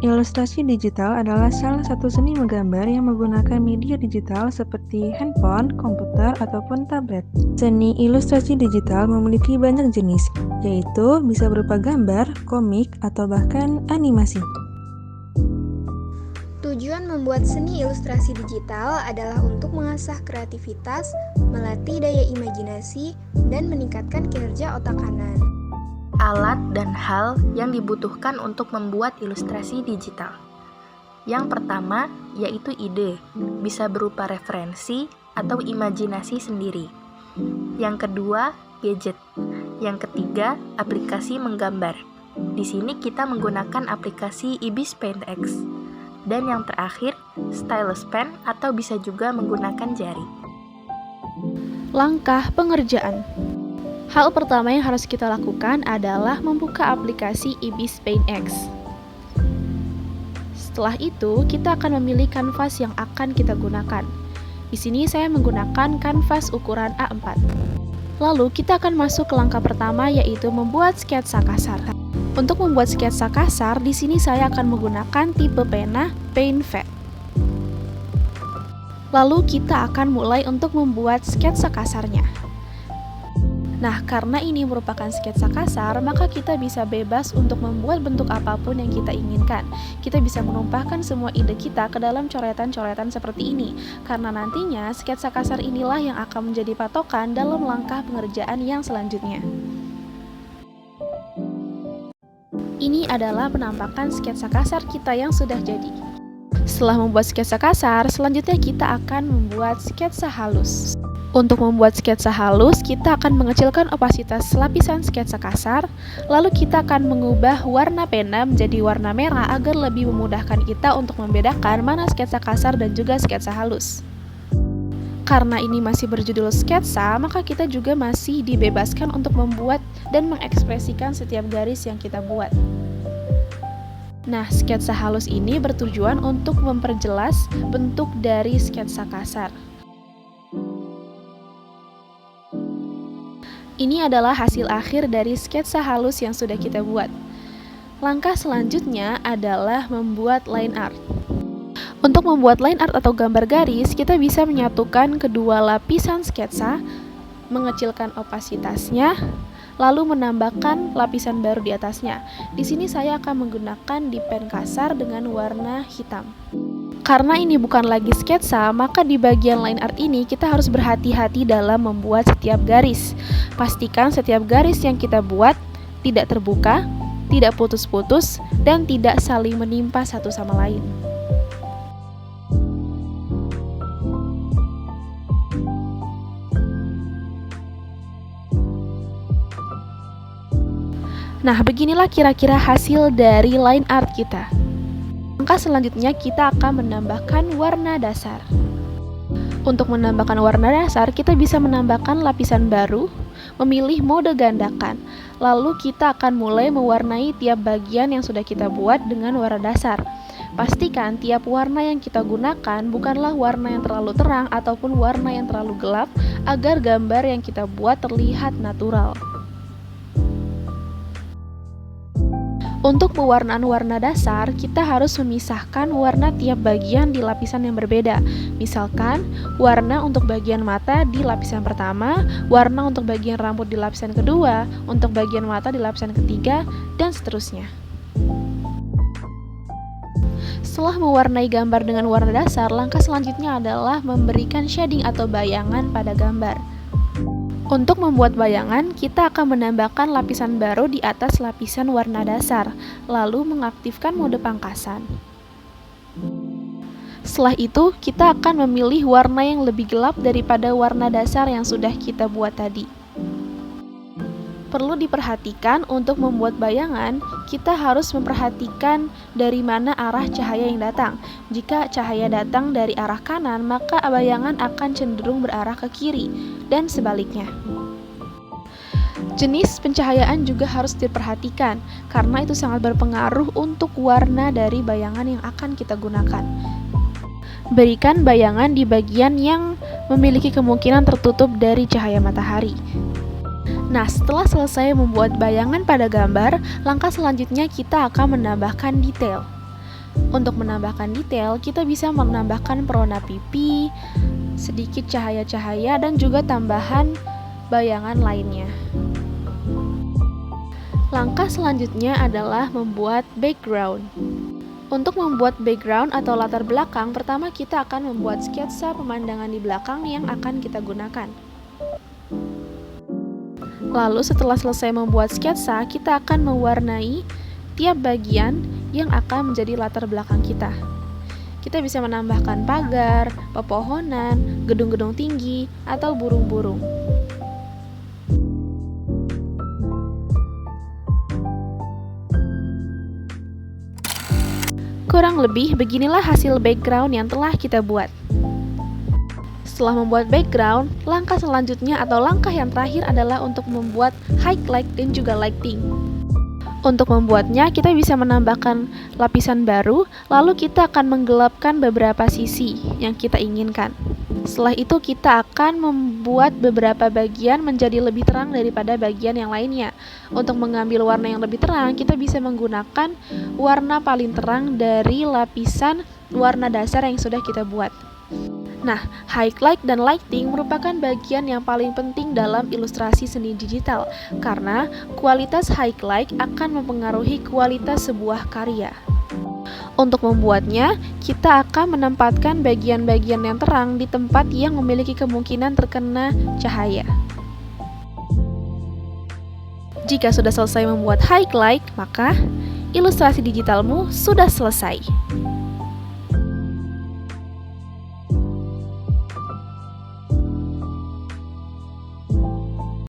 Ilustrasi digital adalah salah satu seni menggambar yang menggunakan media digital seperti handphone, komputer, ataupun tablet. Seni ilustrasi digital memiliki banyak jenis, yaitu bisa berupa gambar, komik, atau bahkan animasi. Tujuan membuat seni ilustrasi digital adalah untuk mengasah kreativitas, melatih daya imajinasi, dan meningkatkan kinerja otak kanan. Alat dan hal yang dibutuhkan untuk membuat ilustrasi digital. Yang pertama yaitu ide, bisa berupa referensi atau imajinasi sendiri. Yang kedua, gadget. Yang ketiga, aplikasi menggambar. Di sini kita menggunakan aplikasi Ibis Paint X. Dan yang terakhir, stylus pen atau bisa juga menggunakan jari. Langkah pengerjaan. Hal pertama yang harus kita lakukan adalah membuka aplikasi Ibis Paint X. Setelah itu, kita akan memilih kanvas yang akan kita gunakan. Di sini saya menggunakan kanvas ukuran A4. Lalu, kita akan masuk ke langkah pertama yaitu membuat sketsa kasar. Untuk membuat sketsa kasar, di sini saya akan menggunakan tipe pena Paint Fat. Lalu, kita akan mulai untuk membuat sketsa kasarnya. Nah, karena ini merupakan sketsa kasar, maka kita bisa bebas untuk membuat bentuk apapun yang kita inginkan. Kita bisa menumpahkan semua ide kita ke dalam coretan-coretan seperti ini, karena nantinya sketsa kasar inilah yang akan menjadi patokan dalam langkah pengerjaan yang selanjutnya. Ini adalah penampakan sketsa kasar kita yang sudah jadi. Setelah membuat sketsa kasar, selanjutnya kita akan membuat sketsa halus. Untuk membuat sketsa halus, kita akan mengecilkan opasitas lapisan sketsa kasar, lalu kita akan mengubah warna pena menjadi warna merah agar lebih memudahkan kita untuk membedakan mana sketsa kasar dan juga sketsa halus. Karena ini masih berjudul sketsa, maka kita juga masih dibebaskan untuk membuat dan mengekspresikan setiap garis yang kita buat. Nah, sketsa halus ini bertujuan untuk memperjelas bentuk dari sketsa kasar. Ini adalah hasil akhir dari sketsa halus yang sudah kita buat. Langkah selanjutnya adalah membuat line art. Untuk membuat line art atau gambar garis, kita bisa menyatukan kedua lapisan sketsa, mengecilkan opasitasnya, lalu menambahkan lapisan baru di atasnya. Di sini saya akan menggunakan di pen kasar dengan warna hitam. Karena ini bukan lagi sketsa, maka di bagian line art ini kita harus berhati-hati dalam membuat setiap garis. Pastikan setiap garis yang kita buat tidak terbuka, tidak putus-putus, dan tidak saling menimpa satu sama lain. Nah, beginilah kira-kira hasil dari line art kita. Langkah selanjutnya kita akan menambahkan warna dasar. Untuk menambahkan warna dasar, kita bisa menambahkan lapisan baru, memilih mode gandakan. Lalu kita akan mulai mewarnai tiap bagian yang sudah kita buat dengan warna dasar. Pastikan tiap warna yang kita gunakan bukanlah warna yang terlalu terang ataupun warna yang terlalu gelap agar gambar yang kita buat terlihat natural. Untuk pewarnaan warna dasar, kita harus memisahkan warna tiap bagian di lapisan yang berbeda. Misalkan, warna untuk bagian mata di lapisan pertama, warna untuk bagian rambut di lapisan kedua, untuk bagian mata di lapisan ketiga, dan seterusnya. Setelah mewarnai gambar dengan warna dasar, langkah selanjutnya adalah memberikan shading atau bayangan pada gambar. Untuk membuat bayangan, kita akan menambahkan lapisan baru di atas lapisan warna dasar, lalu mengaktifkan mode pangkasan. Setelah itu, kita akan memilih warna yang lebih gelap daripada warna dasar yang sudah kita buat tadi. Perlu diperhatikan untuk membuat bayangan, kita harus memperhatikan dari mana arah cahaya yang datang. Jika cahaya datang dari arah kanan, maka bayangan akan cenderung berarah ke kiri, dan sebaliknya. Jenis pencahayaan juga harus diperhatikan, karena itu sangat berpengaruh untuk warna dari bayangan yang akan kita gunakan. Berikan bayangan di bagian yang memiliki kemungkinan tertutup dari cahaya matahari. Nah, setelah selesai membuat bayangan pada gambar, langkah selanjutnya kita akan menambahkan detail. Untuk menambahkan detail, kita bisa menambahkan perwarna pipi, sedikit cahaya-cahaya, dan juga tambahan bayangan lainnya. Langkah selanjutnya adalah membuat background. Untuk membuat background atau latar belakang, pertama kita akan membuat sketsa pemandangan di belakang yang akan kita gunakan. Lalu setelah selesai membuat sketsa, kita akan mewarnai tiap bagian yang akan menjadi latar belakang kita. Kita bisa menambahkan pagar, pepohonan, gedung-gedung tinggi, atau burung-burung. Kurang lebih beginilah hasil background yang telah kita buat. Setelah membuat background, langkah selanjutnya atau langkah yang terakhir adalah untuk membuat highlight dan juga lighting. Untuk membuatnya, kita bisa menambahkan lapisan baru, lalu kita akan menggelapkan beberapa sisi yang kita inginkan. Setelah itu, kita akan membuat beberapa bagian menjadi lebih terang daripada bagian yang lainnya. Untuk mengambil warna yang lebih terang, kita bisa menggunakan warna paling terang dari lapisan warna dasar yang sudah kita buat. Nah, highlight dan lighting merupakan bagian yang paling penting dalam ilustrasi seni digital, karena kualitas highlight akan mempengaruhi kualitas sebuah karya. Untuk membuatnya, kita akan menempatkan bagian-bagian yang terang di tempat yang memiliki kemungkinan terkena cahaya. Jika sudah selesai membuat highlight, maka ilustrasi digitalmu sudah selesai.